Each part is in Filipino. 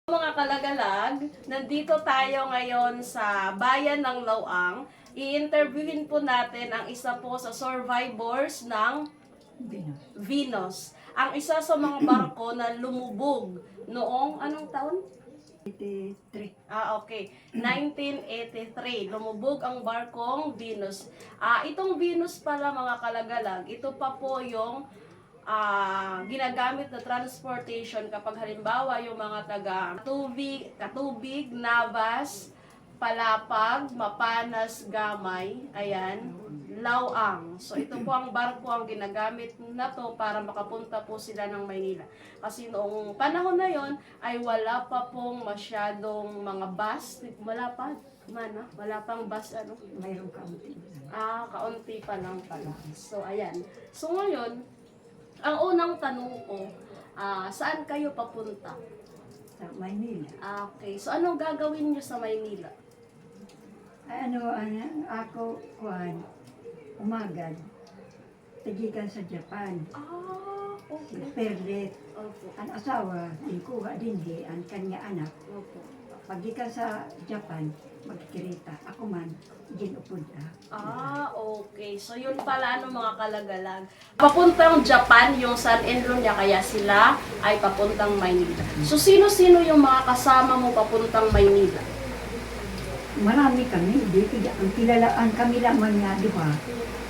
Mga kalagalag, nandito tayo ngayon sa bayan ng Lawang. I-interviewin po natin ang isa po sa survivors ng Venus. Ang isa sa mga barko na lumubog noong anong taon? 83. Okay. 1983. Lumubog ang barkong Venus. Itong Venus pala mga kalagalag, ito pa po yung ginagamit na transportation kapag halimbawa yung mga taga Katubig, Navas, Palapag, Mapanas, Gamay, ayan, Lawang. So ito po ang barko ang ginagamit na to para makapunta po sila ng Maynila. Kasi noong panahon na yon ay wala pa pong masyadong mga bus, wala pang bus Mayroong kaunti. kaunti pa lang pala. So ayan. So ngayon, ang unang tanong ko, saan kayo papunta? Sa Maynila. Okay, so anong gagawin nyo sa Maynila? Ako, umagad. Tagikan sa Japan. Si Okay. Perlet. Opo. Ang asawa, kuha din ang kanya anak. Opo. Pagikan sa Japan, magkikirita. Ako man, ginupod Okay. So yun pala mga kalagalag. Papuntang Japan yung son-in-law niya, kaya sila ay papuntang Maynila. So sino-sino yung mga kasama mo papuntang Maynila? Marami kami, di ang kilalaan kami lamang nga, di ba?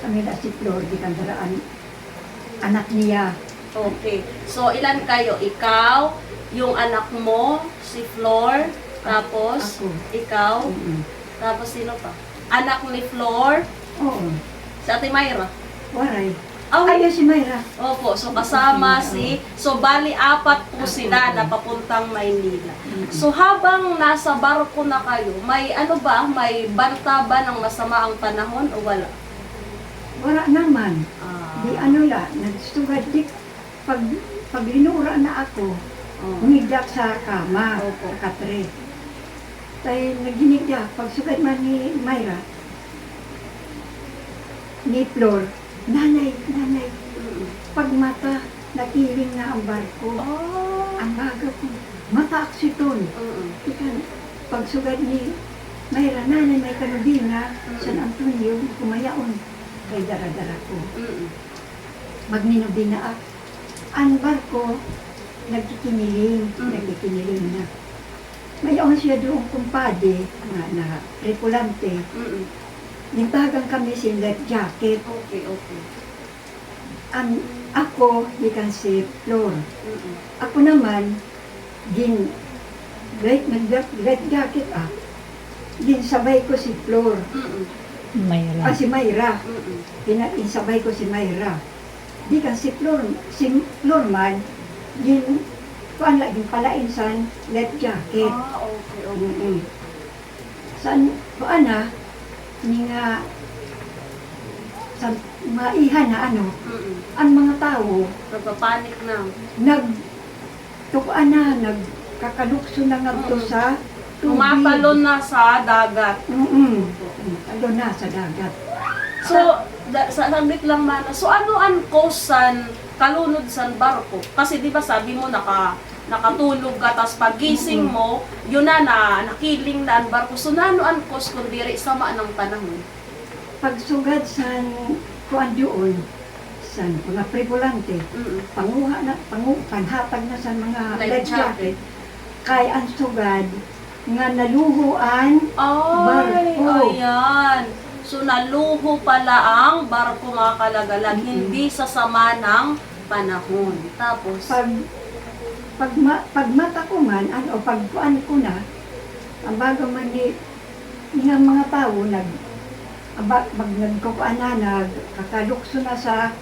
Kami na si Flor, di kandaraan anak niya. Okay. So ilan kayo? Ikaw, yung anak mo, si Flor, tapos Ako. ikaw, tapos sino pa? Anak ni Flor, Oo, si Ate Mayra. waray. Oh, Ayaw si Mayra. Opo, so kasama so bali apat po sila na papuntang Maynila. So habang nasa barko na kayo, may may banta ba ng masama ang panahon o wala? Wala naman. Di nagsugad di pag linura na ako, umigdak sa kama, Opo. katre. Tayo naginigdak, pag sugad man ni Mayra, ni Flor, nanay, pag mata, nakiling na ang barko. Ang baga ko, mata aksiton. Ikan, pag sugad ni Mayra, nanay may kanubina, San Antonio, kumayaon, kay dara-dara ko. Magninubina ako. Ang barko, nagkikiniling na. Mayroon siya doon kumpade na tripulante. Nintagan kami si life jacket. Okay. Ako, ikan si Flor. Ako naman, life jacket sabay ko si Flor. Mayra. Si Mayra. Sabay ko si Mayra. Di kan si Flor man, kuan lagi palain san life jacket. Okay. San kuan ni nga sa maihan na ang mga tao Nagpapanik na. nagkakalukso na ngadto sa tubig. Tumatalon na sa dagat. Talon na sa dagat. So, saglit lang mana. So, ano ang cause san kalunod san barko? Kasi di ba sabi mo nakatulog ka, tapos pagising mo, yun na nakiling na ang barko. So, ano ang cause kung diri sama ng panahon? Pagsugad san kuan doon san mga tripulante, panhatag na sa mga life jacket, kay ang sugad nga naluhuan barko. Ayan. So, naluho pala ang barko mga kalagalag, hindi sa sama ng panahon. Tapos, pag mata ko man, pag kuan ko na, ang bago man ni nga mga tao, nagkukuan na, nagkakalukso na sa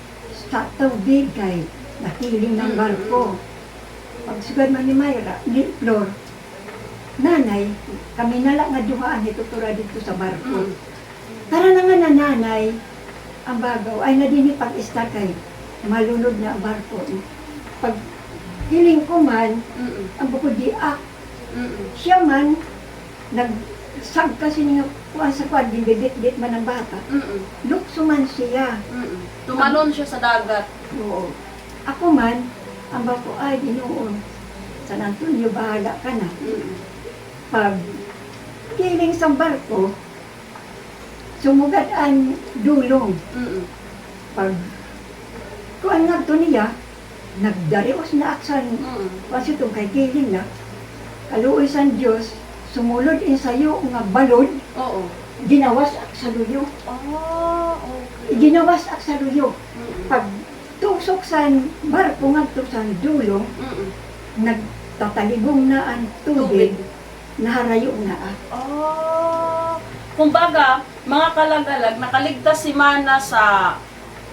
tubig kay nakiling ng barko. Pag sugad man ni Mayra, ni Flor, nanay, kami na lang nga duhaan itutura dito sa barko. Para na nga na nanay, ang bagaw, ay nadini pag-istar kay malunod na ang barko. Pag hiling ko man, ang bukod di siya man, nagsag kasi niya kuhan sa kwan, bibit-bit man ang bata. Lukso man siya. tumalon siya sa dagat. Oo. Ako man, ang bako ay ginoon. San Antonio, bahala ka na. Mm. Pag kiling sa barko, sumugad ang dulong. Mm. Pag kuan nga to niya, nagdarios na aksan. Mm. Kasi itong kay kiling na, kaluoy sa Diyos, sumulod in sayo nga balod, Oo. ginawas ak sa luyo. Ah, okay. Ginawas ak sa luyo. Mm. Pag tusok sa barko nga to sa dulong, Mm. nagtataligong na ang tubig, naharayo na ah. Oh, kumbaga, mga kalagalag, nakaligtas si Mana sa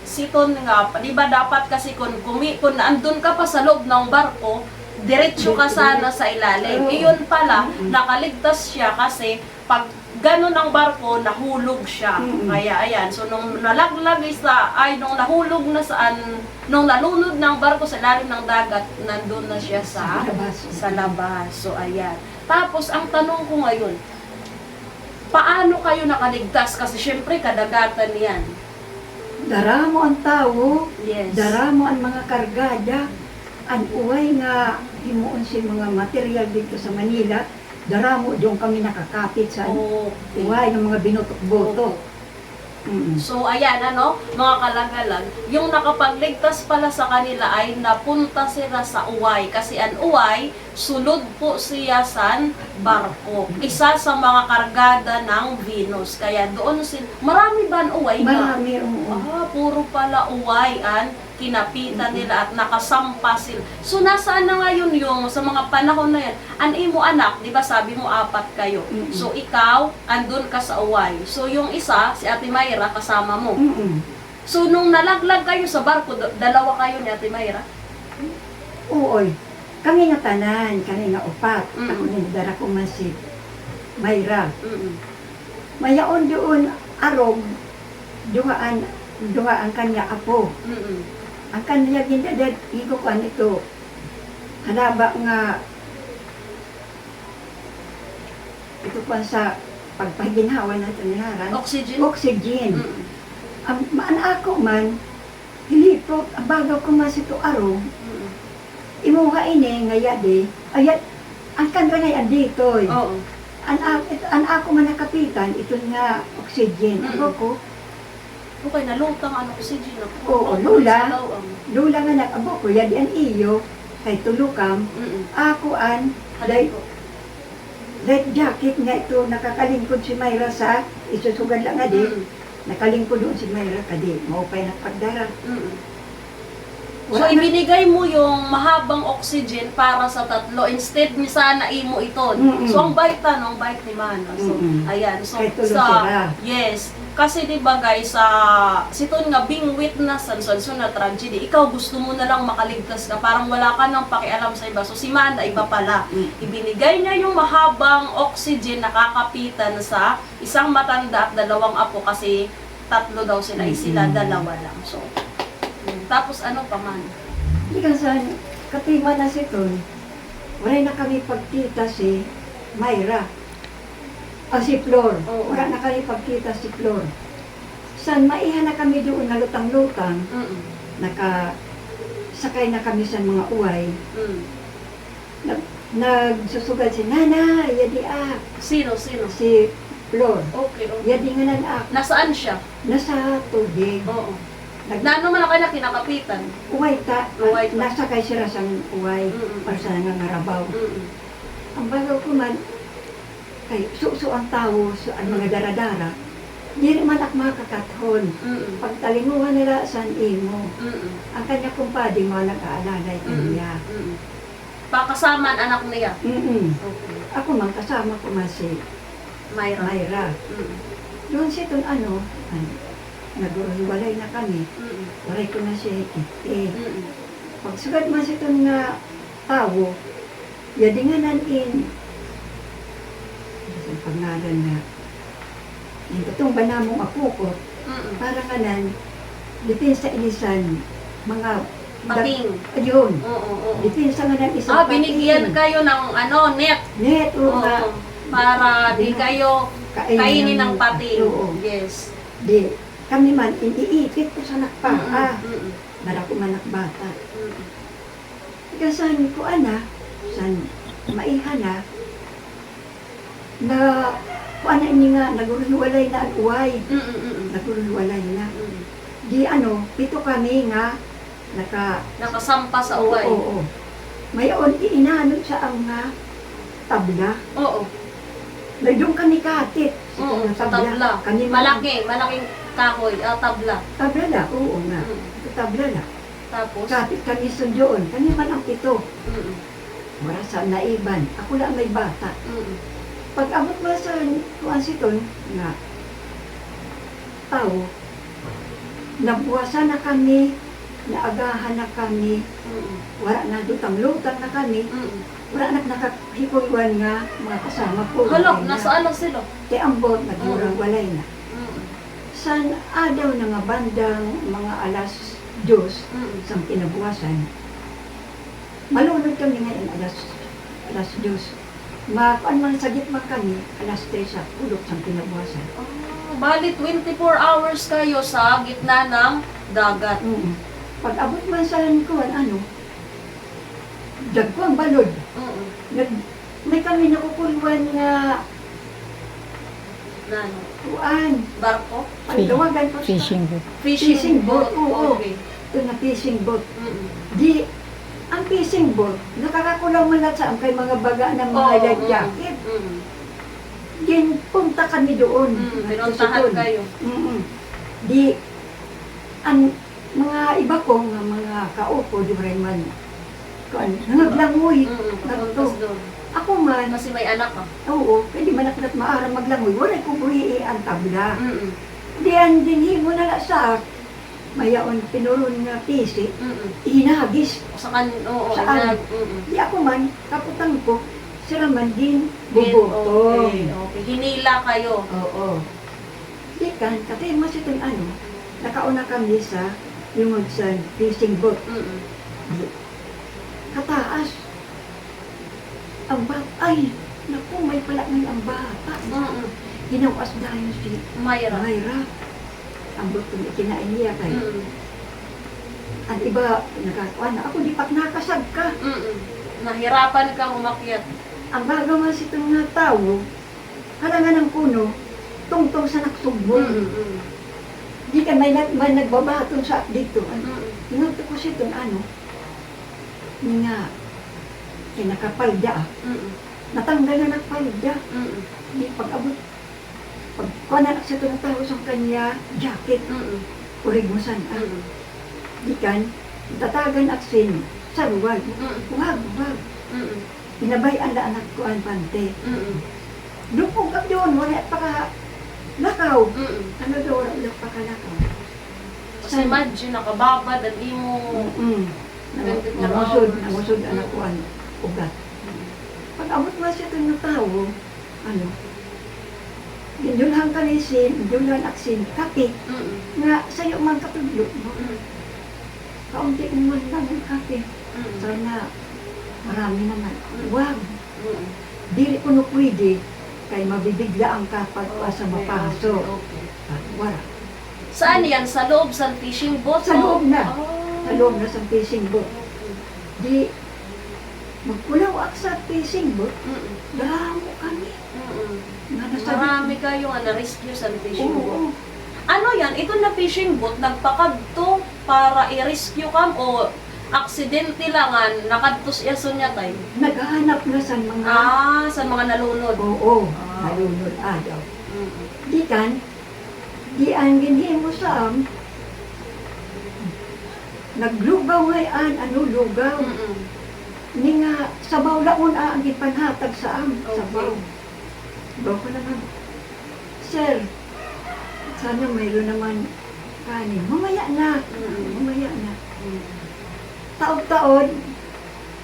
siton nga, di ba dapat kasi kung andun ka pa sa loob ng barko, diretso ka sana sa ilalim. Iyon pala, nakaligtas siya kasi pag ganun ang barko, nahulog siya. Kaya ayan, so nung nalaglag nung nahulog na nung nalunod ng barko sa ilalim ng dagat, nandun na siya sa labas. So ayan. Tapos, ang tanong ko ngayon, paano kayo nakaligtas? Kasi syempre, kadagatan yan. Daramo ang tao, Yes. daramo ang mga kargada, ang uway nga himuon si mga material dito sa Manila, daramo doon kami nakakapit sa Okay. uway ng mga binutok-botok. So, ayan, mga kalagalag, yung nakapagligtas pala sa kanila ay napunta sila sa uway. Kasi ang uway, sulod po siya sa barko. Isa sa mga kargada ng Venus. Kaya doon marami ba ang uway? Marami, Puro pala uway ang kinapitan nila at nakasampa sila. So, nasaan na ngayon yung, sa mga panahon na yan, an imo anak, di ba sabi mo 4 kayo. So, ikaw, andun ka sa uway. So, yung isa, si Ate Mayra, kasama mo. So, nung nalaglag kayo sa barko, dalawa kayo ni Ate Mayra? Uoy, kami nga tanan, kami nga upat. Mm. Ako nindara ko man si Mayra. Mm-mm. Mayaon doon, arog, duhaan ang kanya apo. Mm-mm. Ang kanya ginadad, igo ko ito, hanaba nga, ito pa sa pagpaginhawa natin niharan, Oxygen? oxygen. Mm-mm. Ang ako man, hilipot, ang bagaw ko man sito araw, Mm-mm. imuha ini, ngayade, ayat, ang kanda ngayon dito, Oo. ang ako man nakapitan, ito nga oxygen. Ako ko, Okay, nalutang ang oxygen ako. Oo, lula. Sa lawang. lula nga nakabo ko, yadi ang iyo, kay tulukam, Mm-mm. ako an, Halay ko. red jacket nga ito, nakakalingkod si Mayra sa, isusugan lang nga di, Mm-mm. nakalingkod doon si Mayra kadi, maupay na pagdara. Mm-mm. Wala So, na- ibinigay mo yung mahabang oxygen para sa 3. Instead, ni sana imo ito. Mm-mm. So, ang bait ang bait ni Mana. So, Mm-mm. ayan. So, Kay tulo sila. yes. Kasi di ba guys, siton nga being witness sa na tragedy, ikaw gusto mo na lang makaligtas ka, parang wala ka nang pakialam sa iba. So, si Mana, iba pala. Ibinigay niya yung mahabang oxygen na kakapitan sa isang matanda at 2 apo kasi 3 daw sila, sila 2 lang. So, tapos ano pa man? Di ka sa katima na si Ton, wala na kami pagkita si Mayra. Si Flor. Oo. Wala na kami pagkita si Flor. San maiha na kami doon na lutang-lutang, Mm-mm. sakay na kami sa mga uway. Mm. Nagsusugal si Nana, yadi Sino? si Flor. Okay. Yadi nga nan Nasaan siya? nasa tubig. Oo. Naano man kayo na kinakapitan? Uway ta, Uway ta. nasakay sila sa uway, Mm-mm. para sa nangarabaw. Mm-mm. Ang bagaw ko man, kay suso ang tao, ang mga daradara, di rin man ako makakathon. Mm-mm. Pagtalinguhan nila sa imo, Mm-mm. ang kanya kumpadi mo nag-aalalay kanya. Mm-mm. Pakasama ang anak niya. Okay. Ako man, kasama ko man si Mayra. Mayra. Mm-mm. Doon si Ton nag-uhiwalay na kami. Mm-mm. Walay ko na siya ikiti. Mm-mm. Pagsugat man si Ton nga tao, yadi nga nanin, sa pangalan na, itong ba namong apukot, Mm-mm. para nga nan, depensa inisan, mga Pating. Ayun, Oo. depensa nga nan isang Binigyan kayo ng net. net, o nga, Oo. Para di kayo kainin ng pating. Oo. Yes. Di, kami man, iniipit ko sa nakpaa. Mm-mm. Dala ko man nakbata. Mm-mm. Ikasan ko, ana, san maihan na kuan na ini nga nagululwalay na ang uway. Nagululwalay na. Di pito kami nga Nakasampa sa oo, uway. oo. May onti inaanod sa ang nga tabla. Oo. Medyo kani katit. Oo, sa tabla. tabla. Kani Malaking kahoy, tabla. Tabla na, oo nga. Tabla na. Tapos? Katit kami sa doon. Kani man ang pito. Mm. Wala sa naiban. Ako lang may bata. Pag abot mo sa kuan siton nga tao, nabuwasan na kami, naagahan na kami, wala na lutang-lutang na kami, wala na nakahikuiwan nga mga kasama ko. Hala, nasaan na sila? Te ambot, nagmurang walay na. San adaw na nga bandang mga alas 2 sa kinabukasan, malunod kami ngayon alas 2. Makuan man sa gitma kami, alas 3 sa ulok sa kinabukasan. Bali, 24 hours kayo sa gitna ng dagat. Pag abot man sa kuan, dagwang balod. May kami nakukuluan nga Nano? kuan. Barko? Pagdawagan po sa Fishing boat. Fishing boat, oo. Okay. ito na fishing boat. Di, ang fishing boat, nakakakulaw man na sa kay mga baga ng mga life jacket. Din, punta kami doon. Pinuntahan kayo. Di, ang mga iba ko, mga kaupo, di ba rin man, nangaglangoy. Papuntas doon. Ako man, Kasi may anak ka. oo, pwede man ako maarang maglangoy. Wala ko buhi ang tabla. Di, ang dinhi mo na sa mayaon pinuron nga pisi, hinagis. Oo, Saan? Di ako man, kaputang ko, sila man din bubutong. Okay. Hinila kayo. Oo. Di kan, kasi mas itong nakauna kami sa yung sa fishing boat. Di, kataas. Ang bata, ay, naku, may pala ngayon ang bata. Hinawas dahil si Mayra. Mayra. Ang butong ikinain niya kay. Ang iba, nakakuan na, ako di pak nakasag ka. Nahirapan kang umakyat. Ang gagawa si itong nga tao, halangan ng kuno, tungtong sa naksugbol. Di ka may nagbabatong sa dito. Tinagto ko si itong nga, kinakapalda. Natanggal na nagpalda. Di pag-abot, pag na sa itong tao sa kanya jacket, urigusan. Di kan, tatagan aksin sa luwag. Wag. Inabayan na anak ko ang pante. Lupog ka doon, wala pa ka lakaw. Ano daw, wala pa ka lakaw. Kasi imagine, nakababad at di mo... Nangusod anak ko ang ugat. Pag abot mo siya ito ng tao, ginulhan ka ni sin, ginulhan aksin, kape, nga sa'yo man katudlo mo. Kaunti naman lang ang kape. Sana marami naman. Wag. Dili ko no pwede kay mabibigla ang kapag sa mapaso. Wala. Saan yan? Sa loob sa fishing boat? Sa loob na. Sa loob na sa fishing boat. Di, magkulaw ak sa fishing boat, damo kami. Marami kayo nga na-rescue sa fishing Oo. boat. Ano yan? Ito na fishing boat, nagpakadto para i-rescue kam o aksidente lang nga, nakadtos yason niya tayo? Naghahanap na sa mga... Sa mga nalunod. Oo, nalunod adaw. Di kan, di ang ginhi mo sa naglugaw ngayon, lugaw. Ni nga, sabaw laon ang gipanhatag sa sabaw. Baw ko naman, sir, sana mayroon naman kanin. Mamaya na. Taon-taon,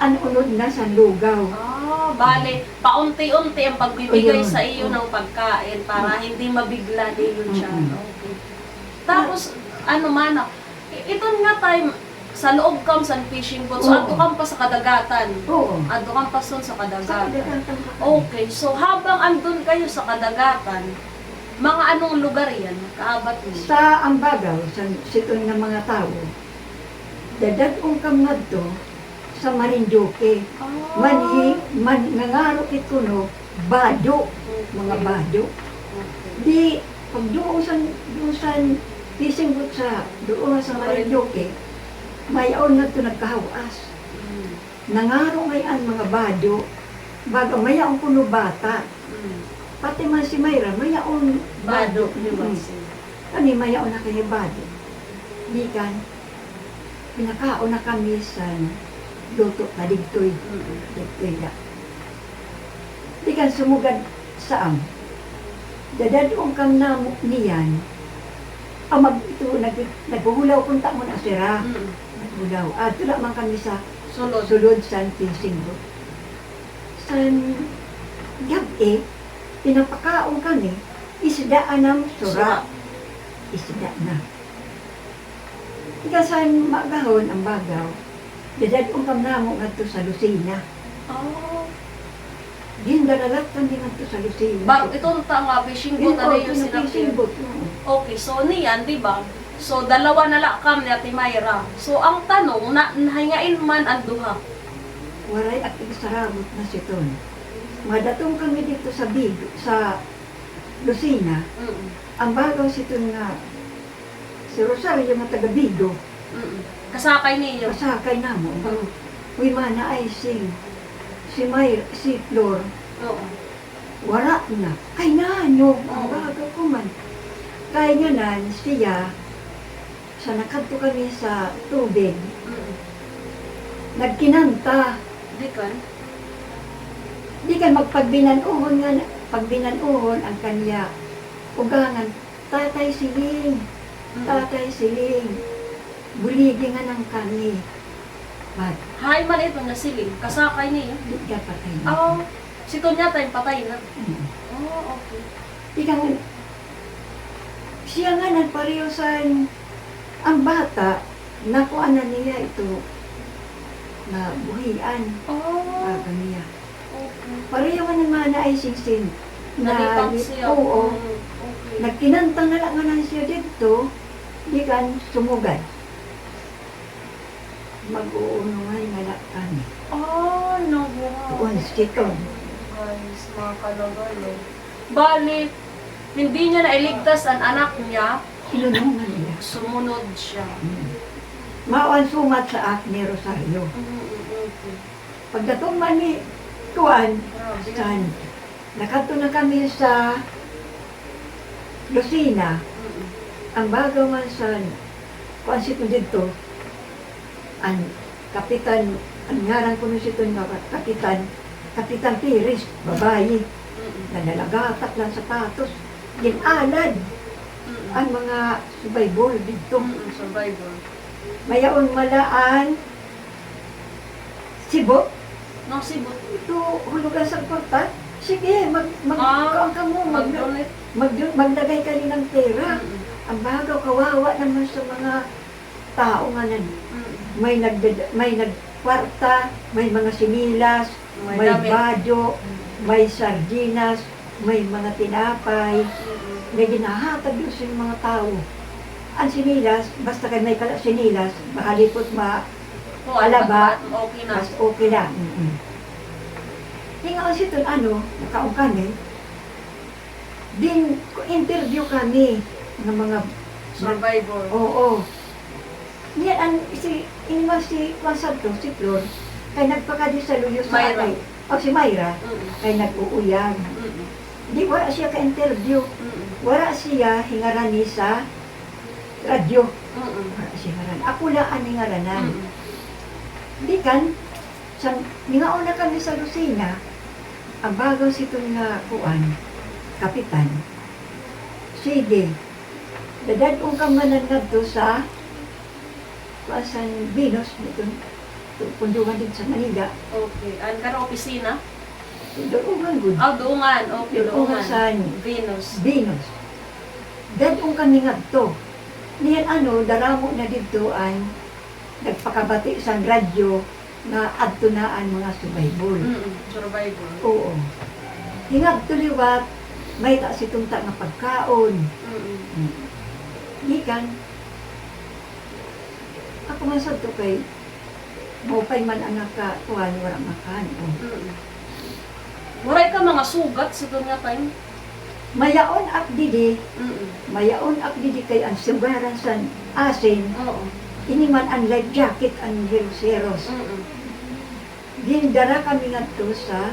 unod na sa lugaw. Bale, paunti-unti ang pagbibigay Ayun. sa iyo ng pagkain para hindi mabigla din siya. Okay. Tapos, ito nga time, sa loob kam sa fishing boat, so ato kam pa sa kadagatan. Oo. Ato kam pa sun sa Sa kadagatan. kadagatan. Okay, so habang andun kayo sa kadagatan, mga anong lugar yan? Kaabat mo? Sa Ambagaw, sa sitong ng mga tao, dadagong kam ngadto sa Marinduque. Nangarok ito no, bado, mga bado. Di, pag doon sa Pisingbot doon sa Marinduque, mayaon na ito nagkahawas. Nangaro ngayon mga bado, baga mayaon kuno bata. Pati man si Mayra, mayaon Bado. Kani mayaon na kayo bado. Di kan, pinakaon na kami sa luto na digtoy. Digtoy na. Di kan sumugad saan. Dadadong kam namok niyan. Ito, naghuhulaw punta mo na sira. Naghulaw. Tula man kami sa sulod sa Pisingbot. Sa gabi, pinapakaon kami, isdaan ng sura. Isda na. Ikasan magahon ang bagaw, dadadong kam namo nga to sa Lucina. Gindaralat kami nga to sa Lucina. Itong tanga, Pisingbot, ano yung Pisingbot. Okay, so niyan, di ba? So, dalawa na lakam ni Ate Mayra. So, ang tanong, nahingain man ang duha. Waray at isaramot na siton. Madatong kami dito sa Bigo, sa Lucina. Ang bagaw siton nga, si Rosario nga taga Bigo. Kasakay ninyo. Kasakay na mo. Uy, mana ay si Mayra, si Flor. Oo. Wala na. Kay nano, ang bagaw ko man. Kaya nga nan, siya, sa nakadto kami sa tubig, nagkinanta. Di kan magpagbinan-uhon nga, pagbinan-uhon ang kanya, ugangan, tatay siling, buligi nga ng kami. But, Hay man ito na siling, kasakay niyo. di ka patay na. Sito niya tayo patay na. Mm. Okay. Di ka nga, siya nga nagpareho sa ang bata, nakuha na niya ito, na buhian. Baga niya. Okay. Pareho nga naman na ay singsing. Nalipang siya. Oo. Okay. Nagkinantang na lang nga na siya dito, di kan sumugad. Mag-uunungay nga lang kami. No, wow. Tuon siton. Guys, mga kalagay. Bali, hindi niya nailigtas ang anak niya, Sinunungan niya. sumunod siya. Maawan sumat sa ak ni Rosario. Okay. Pagdatong man ni Tuan, Grabe. san, nakato na kami sa Lucina. Ang bagaw man sa konsito dito, ang kapitan, ang ngaran ko nung sito nga Kapitan Pires, babae, na nalagatak lang sapatos, ginalad ang mga subaybol dito. Survivor. Mayaon malaan, sibo, No, sibot. ito hulugan sa kwarta, sige, kaon ka mo, Mag-donate. maglagay ka rin ng pera. Ang bagaw, kawawa naman sa mga tao nga nan. May nagkwarta, may mga similas, may damit. badyo, may sardinas, may mga tinapay, na ginahatag yun sa mga tao. Ang sinilas, basta kayo may sinilas, makalipot alaba, Okay na. mas okay lang. Tingaw si Ton, nakaong kami, din interview kami ng mga Survivor. oo. Niya si Juan si Flor, kay nagpakadi sa luyo sa Mayra. atay. O si Mayra, kay nag-uuyag. Di wala siya ka-interview. Wala siya hingarani sa radyo. Wala siya hingaran. Ako lang ang hingaranan. Di kan, ningaon na kami sa Lucina, ang bagaw si itong nga kuan, kapitan, sige, dadadong ka manan nga to sa kuasan Venus, punduhan din sa Manila. Okay. Ang karong opisina? Doon good. Duungan. Okay, Doon Duungan. sa Venus. Venus. Dadong kami nga to. Niyan daramo na dito ang nagpakabati sa radyo na adto na ang mga subaybol. Survivor. Oo. Hingag tuliwat, may si tunta nga pagkaon. Gikan, ako man sa to kay Maupay man ang nakakuhan, wala makan. Oh. Waray ka mga sugat sa doon nga time. Mayaon ak didi, Mm. mayaon ak didi kay ang sugaran sa asin, Oo. ini man ang life jacket ang heroseros. Gindara kami nga to sa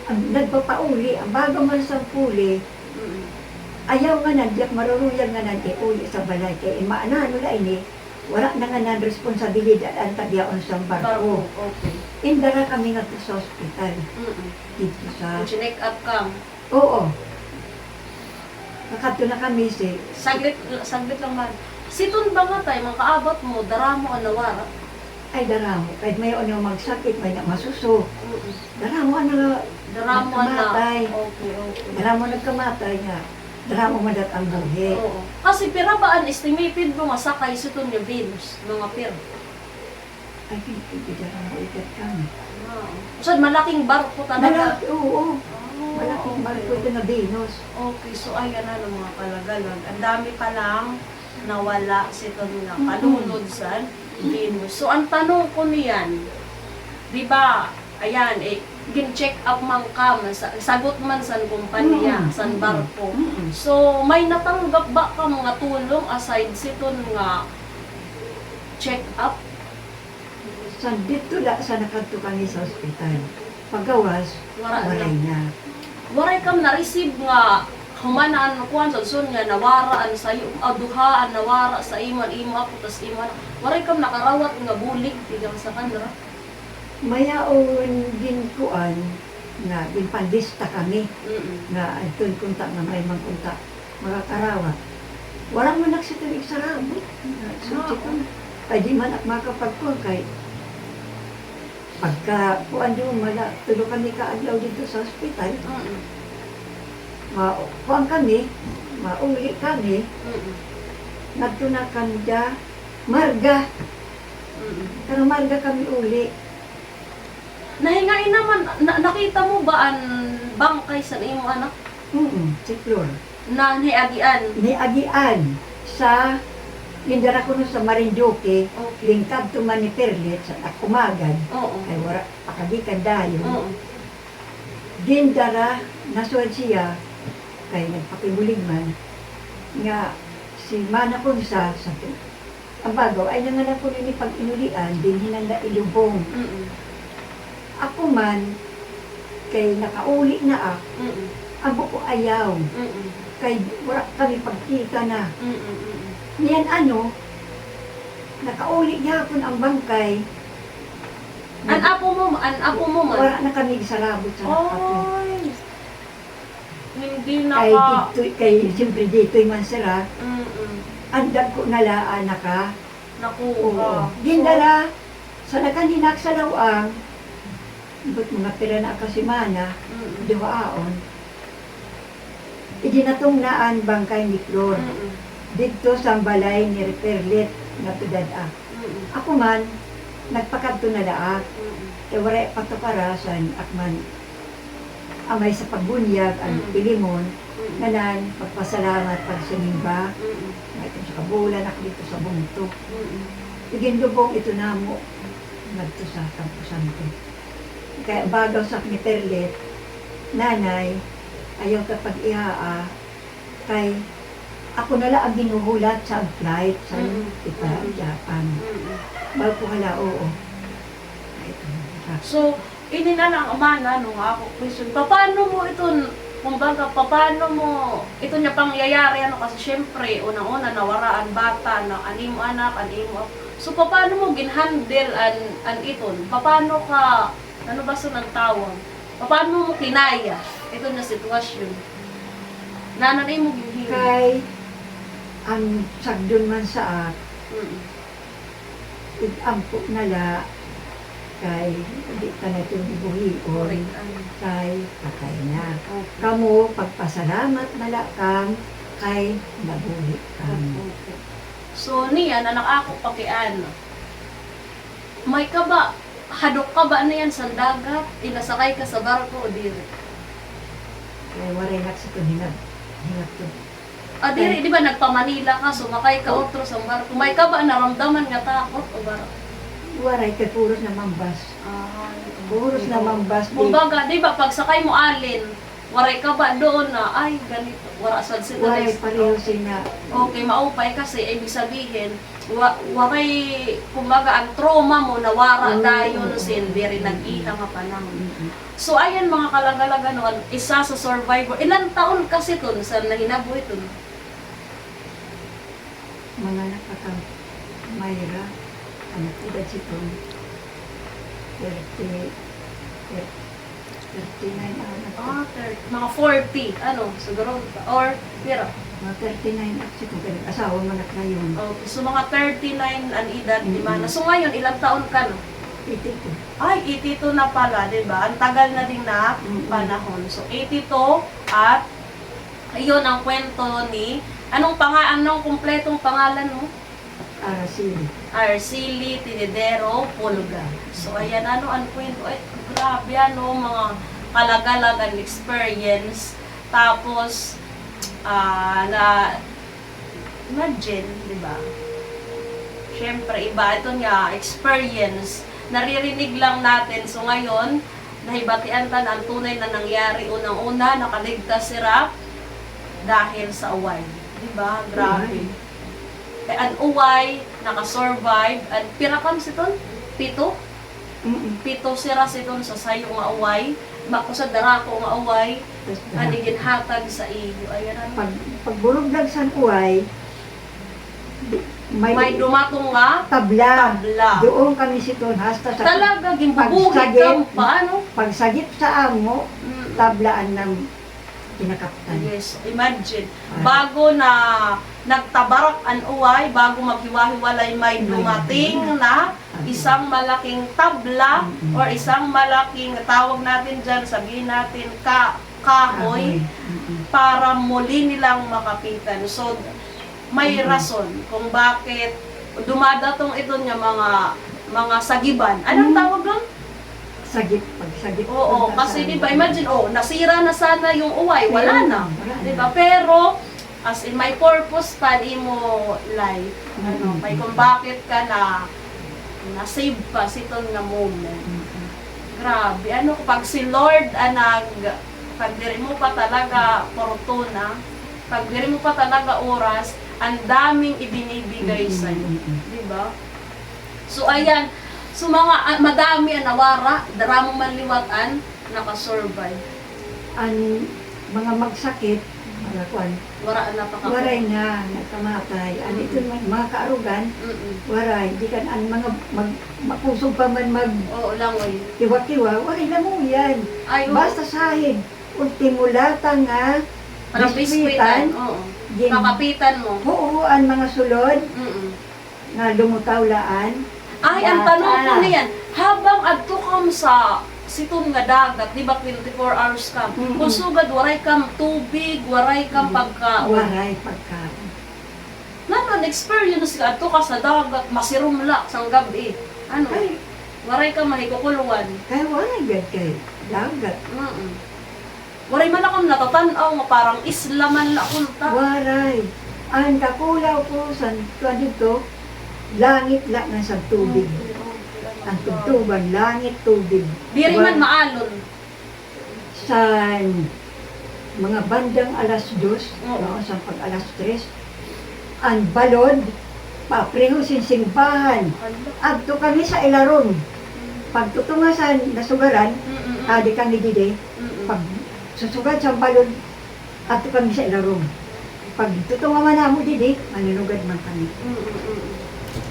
ang nagpapauli, ang bago man sa puli, ayaw nga nandiyak maruruyag nga nandiyak uli sa balay kay maanano la ini, wala na nga nan responsibilidad ang tagyaon sa barko. Okay. Indara kami nga to sa ospital, dito sa, Chinek up ka. oo. Nakato na kami si, Saglit lang man. Siton ba nga tayo, mga kaabot mo, daramo ang nawara? ay daramo, kahit may ano magsakit, may na masuso. Daramo na, Daramo na. nagkamatay. Okay. Daramo nagkamatay nga. Daramo madat ang buhi. Oo. Kasi pira ba ang estimated mo masakay siton yung Venus, mga pira? Ay, hindi daramo ikat kami. So, malaking barko talaga. Oo. Oh, Malaking okay. barko ito na Venus. Okay, so ayan na ng mga kalagalag. Ang dami pa lang nawala siton nga kalunod sa Venus. So, ang tanong ko niyan, di ba, ayan, gin-check up man ka, sagot man sa kumpanya, sa barko. So, may natanggap ba ka mga tulong aside siton nga check up? Sa dito la sa nakadto kami sa ospital. Pagawas, Wala walay na. Waray kam na-receive nga humanaan kuan sa sun nga nawaraan sa iyo, duhaan nawara sa iman ako tas iman. Waray kam nakarawat nga bulig tigang sa kanra. Mayaon din kuan nga ginpandista kami nga itong kunta nga may mangkunta mga karawat. Wala mo nagsitulig sa rabo. Suti ko. Ay di man at makapagkuhan kay pagka kuan doon mala tulo kami kaadlaw dito sa ospital. Kuan kami, mauli kami, nagto na kanda marga. Karang marga kami uli. Nahingain naman nakita mo ba ang bangkay sa imo anak Si Flor. na niagian? Niagian sa Lindara ko no sa Marinduque, Okay. lingkad to man ni Perlet sa Akumagan, Oo. ay wala pakagikan dayo. Oo. Gindara, nasuad siya, kay nagpakibulig man, nga si Mana Kunsa, sa ang bago, ay nanganak ko ni pag-inulian, din hinanda ilubong. Ako man, kay nakauli na ako ko ayaw, kay wala kami pagkita na. Niyan ano, nakauli gyapon ang bangkay. An apo mo man. Wala na kami sarabot sa apo. Oy. Hindi Kay naka dito, kay siyempre dito man sila, andag ko nalaan na ka. nakuha. Gindala, sa nakaninak sa lawang, but mga pira na kasimana, duwaon. Idinatong naan bangkay ni Flor. Dito sa balay ni Perlet nga tudad. Ako man, nagpakadto na daak. Kaya wala patukarasan akman amay sa pagbunyag ang pilimon nanan pagpasalamat pagsinimba may ito sa kabulan ako dito sa bungto igindubong ito namo nagto sa kampusan ko kaya bagaw sa ni Perlet nanay ayaw kapag ihaa kay ako nala ang ginuhulat sa flight sa Japan bago ko hala oo. So, ini na lang amana nung ako question. Paano mo ito, kumbaga, paano mo ito niya pangyayari ano kasi syempre unang-una nawaraan bata na animo anak, animo. So paano mo ginhandle an iton? Paano ka ano ba sa nang tawag? Paano mo kinaya ito na sitwasyon? Nanay mo ginhimo. Kay ang sagdon man sa itampo nala kay hindi ka na itong ibuhion kay patay na. Kamu pagpasalamat nala kang kay nabuhi kang. So niya anak ako pakian. May ka ba hadok ka ba na yan sa dagat? Inasakay ka sa barko o diri? Kay waray naksa hinag to. Diri, di ba nagpa-Manila ka, sumakay ka otro sa barko. May ka ba naramdaman nga takot o barko? waray kay puros na mambas. Ah, Puros na mambas. kumbaga, di ba, pag sakay mo alin, waray ka ba doon na, ay, ganito, wala sad sila. Waray pareho sila. Okay, maupay kasi, ibig sabihin, waray, kumbaga, ang trauma mo, nawara dayon sin, diri nag-iha nga panahon. So, ayan mga kalagalaga noon, isa sa survivor. Ilang taon kasi to, sa nahinabuhi to? Mga Mayra, ang edad si Tom, 39 ako na. Ah, 30, mga 40, ano, siguro, or, pero, Mga 39 ako si Tom, asawa mo na ngayon. okay, so mga 39 ang edad ni Mana. So ngayon, ilang taon ka, no? 82. Ay, 82 na pala, di ba? Ang tagal na din na panahon. So, 82 at ayun ang kwento ni, anong kumpletong pangalan mo? Araceli. Arceli Tinidero Pulga. So, ayan, ano ang kwento? Ay, grabe, ano, mga kalagalagan experience. Tapos, imagine, di ba? Siyempre, iba ito niya, experience. Naririnig lang natin. So, ngayon, nahibatian ta na ang tunay na nangyari. Unang-una, nakaligtas si Rap dahil sa uway. Di ba? Grabe. Ang uway, nakasurvive. At pirakam si Ton? 7? 7 sira si Ton sa sayo nga uway. Makusad darako nga uway. Ani ginhatag sa iyo. Ayan ano. Pagburog lang sa uway, May dumatong nga tabla. tabla. Doon kami si Ton hasta sa Talaga, gimbubugit pagsagip. ka. Paano? pagsagip sa amo, tablaan ng kinakaptan. Yes, imagine. Bago na nagtabarak ang uway, bago maghiwa-hiwalay, may dumating na isang malaking tabla or isang malaking, tawag natin dyan, sabihin natin, kahoy, para muli nilang makapitan. So, may rason kung bakit dumadatong ito niya mga sagiban. Anong tawag doon? Sagip, pagsagip. Oo, kasi di ba, imagine, nasira na sana yung uway, wala na. Wala Di na. ba? Pero, as in my purpose pa, mo life, ano, may kung bakit ka na-save pa si itong na moment. Grabe, ano, pag si Lord, pag diri mo pa talaga fortuna, pag diri mo pa talaga oras, ang daming ibinibigay sa'yo. Di ba? So, ayan. So, madami ang nawara, daramong manliwatan, nakasurvive. Ang mga magsakit, mga kwan, Wala na pa waray na, nakamatay. Ano ito mga kaarugan, waray, di kan ang mga mapusog pa man Oo lang, oy. kiwa-kiwa, waray na mo yan. Ay, oo. Basta sahig, ultimulata nga, Parang biskuitan. Oo. Gin- Kakapitan mo. Oo, ang mga sulod, Mm-mm. nga lumutawlaan. Ay, ang Bata. tanong ko niyan, habang adto kam sa siton nga dagat, di ba 24 hours kam, kung sugad, waray kam tubig, waray kam pagkaon. Waray pagkaon. Nanon, experience ka, adto ka sa dagat, masirumla sang gabi. Ano? Ay, Waray ka mahikukuluan. kaya waray gad kay dagat. Waray man akong natatanaw nga parang islaman la kunta. Waray. Ang kakulaw ko sa dito, langit lang na sa tubig. Ang tugtuban, langit, tubig. Diri man maalon. Sa mga bandang alas 2, Oo. no, sa pag alas 3, ang balod, papreho simbahan. Adto kami sa ilaron. Pag tutunga sa nasugaran, adi kami dide, pag susugad sa balod, adto kami sa ilaron. Pag tutunga man namo dide, manunugad man kami.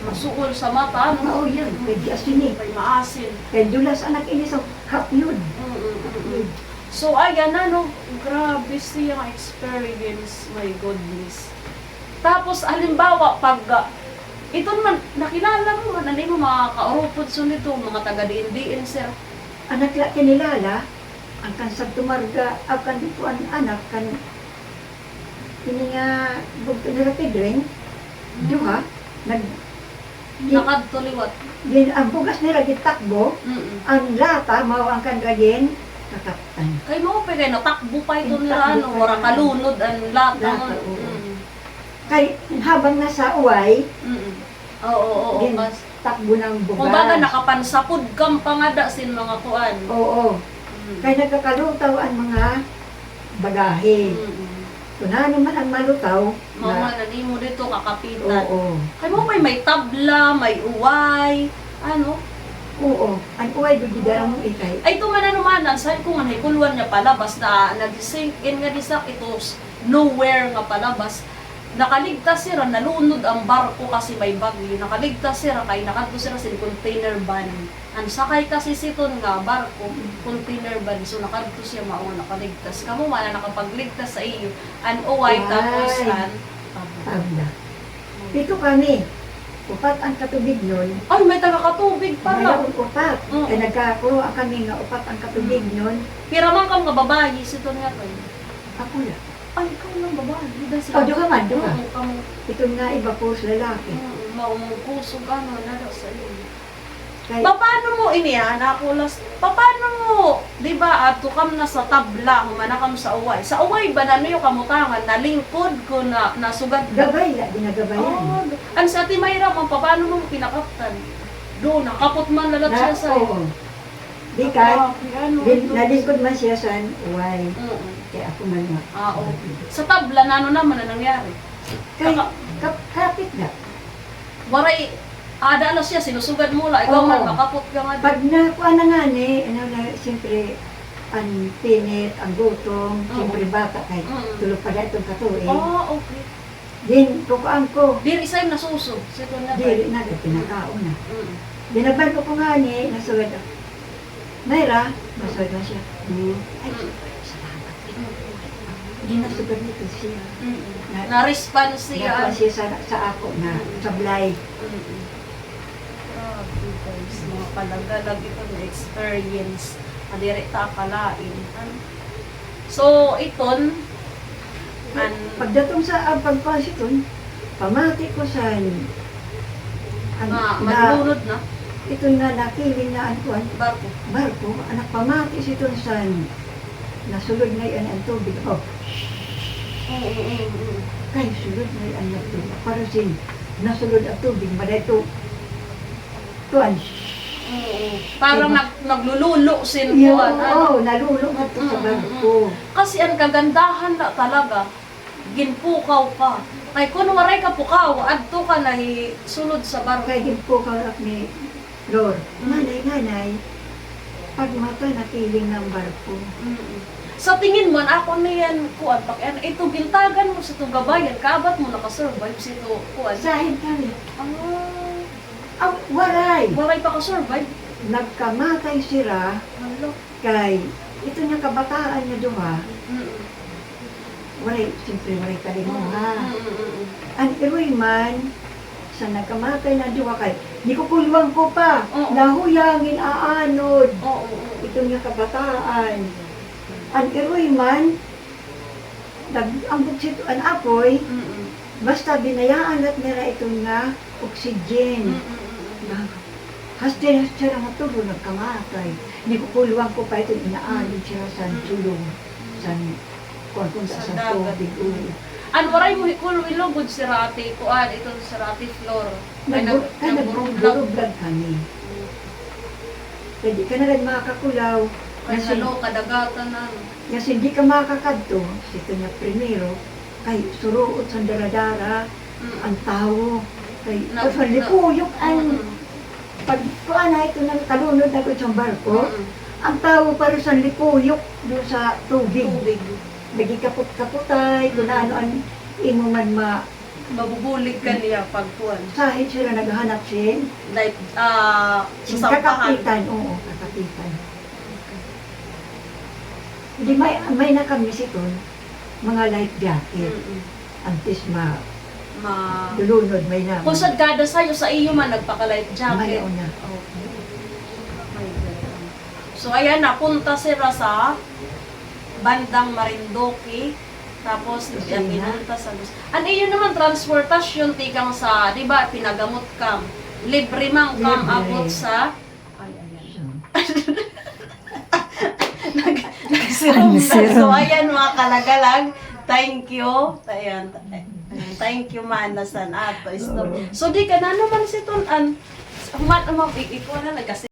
Masukol sa mata, ano? Oo yan, pwede asini. May maasin. Kaya dulas anak ini sa kapyod. So, ayan, ano, grabe siyang experience, my goodness. Tapos, halimbawa, pag, ito naman, nakilala mo, ano mo, mga kaurupod so nito, mga taga-diin-diin, sir. Anak la kinilala, ang kansag tumarga, akan dito ang anak, kan ini nga, bugto nila pedring, duha, Nakadtuliwat. ang bugas nila gitakbo, ang lata, mao ang kandragin, kakaptan. Kay mo pa kayo, natakbo pa ito nila, Takbo ano, pa wara yan. kalunod, ang lata. Lata, oo. Kay habang nasa uway, Oo, oo, Gin- kas. takbo ng bugas. Kung baga nakapansapod kang pangada sin mga kuan. Oo. Kaya nagkakalutaw ang mga bagahe. Kung ano man ang malutaw, Mga nanimo dito kakapitan. oo. Kay mo may tabla, may uway, ano? Oo. Ang uway, bigidarang mo ikay. Ay tumanan sa ko nga kulwan niya palabas na nag-sink in nga disak ito nowhere nga palabas. Nakaligtas sila, nalunod ang barko kasi may bagyo. Nakaligtas sila kay nakadto sila sa container van. Ang sakay kasi siton nga barko, container van. So nakadto siya mao nakaligtas. Kamo man na nakapagligtas sa iyo. An uway tapos Ay. an Tabla. Pito kami. Upat ang katubig nun. ay may taga-katubig pala. Mayroon upat. Oo. Kaya nagkakuro kami nga upat ang katubig nun. Pira man kang nga babayi siton nga kay. Ako lang. Ay ikaw lang babayi. Di O, doon ka man, doon ka. Oo, kamo. Ito nga iba po sa lalaki. Maumong kusog ano na daw sa iyo. Kaya, Paano mo iniya nakulas? Paano mo, 'di ba, ato kam na sa tabla, humana kam sa uway. Sa uway ba nano yung kamutangan na lingkod ko na nasugad ka? gabay la, ginagabayan. Oh, an sa Ate Mayra man paano mo pinakaptan? Do nakapot man lalat siya sa iyo. Oo. Di ka, Ano? nalingkod man siya sa uway. Oo. Kaya ako man nga. Okay. Sa tabla nano naman na nangyari? Kaya, kapit na. Waray ada na siya sinusugad mo la, ikaw Oo. man makapot ka nga. Pag nakuha na nga ni, ano na, siyempre, ang pinit, ang gutom, siyempre bata kay Mm. tulog pa dahil itong katuin. Oh, okay. Din, kukuan ko, Diri say nasuso. Sito na dili na, pinakaon na. Mm. Dinabal ko nga ni, nasugad ako. Mayra, nasugad na siya. Ay, salamat. Hindi nasugad nito siya. Na-response siya. Nakuha siya sa ako na sablay. Grabe guys, mga palagalag ito na experience. Adirekta akalain. So, iton, Pagdatong sa pagpasiton, pamati ko sa maglulod na, ito nga nakiling na antuan, barko. barko, anak pamati si Tunsan, nasulod na yan ang tubig. Oh, kay sulod na yan ang tubig. Para sin, nasulod ang tubig, madito, tuan. Parang naglululo sin Yung, ko. Ano? nalulog na to sa barko. Kasi ang kagandahan na talaga, ginpukaw ka. Kay kung waray ka pukaw, adto ka na sulod sa barko. Kaya din po karak ni Lord, nanay, pag mata nakiling ng barko. Sa tingin mo, ako na yan, kuan, ito gintagan mo sa itong gabayan, kabat mo nakasurvive sa ito, kuan. Sahid kami. Ah, Waray! waray pa ka-survive. Nagkamatay sila Hello. kay ito niya kabataan niya duha. Waray, siyempre waray kalimuha. Ang iroy man, sa nagkamatay na duha kay, di ko kulwang ko pa, Oo. nahuyangin aanod. Oo. Ito niya kabataan. Ang iroy man, ang buksit, ang apoy, basta binayaan at nila ito nga oxygen. Hastin siya nga tulo nagkamatay. Hindi ko kulwang ko pa ito inaalid siya sa tulong. Kung sa tubig. An waray mo hikul ilugod si Rati, kuan, ito si Rati floor. Nagburublag kami. Hindi ka na rin makakakulaw. Kay halo, kadagatan na. Kasi hindi ka makakadto. Ito niya primero. Kay suruot sa daradara. Ang tao. Kay lipuyok ang pag kuan na ito ng kalunod na ito sa barko. Ang tao para sa lipuyok doon sa tubig. Lagi kaput-kaputay, kung ano ang inuman Mabubulig ka niya pag kuan. sahid sila naghahanap siya. Like, sasampahan. Kakapitan, oo, kakapitan. Hindi may nakamiss ito, mga life jacket. Antes dulunod, may na. Kung sad kada sa'yo, sa iyo man, nagpaka-life jacket. Mayaw na. Okay. My God. So, ayan, napunta sila sa bandang Marindoque. Tapos, Lucena. pinunta sa Luz. Ano yun naman, transportasyon, tikang sa, di ba, pinagamot kam. Libre mang kam, Libre. abot sa... Ay, ayan. Nagsirum na. So, ayan, mga kalagalag. Thank you. Ayan. Thank you, Manasan. Ato, stop. So, di ka na naman si Tunan. human ikaw na lang kasi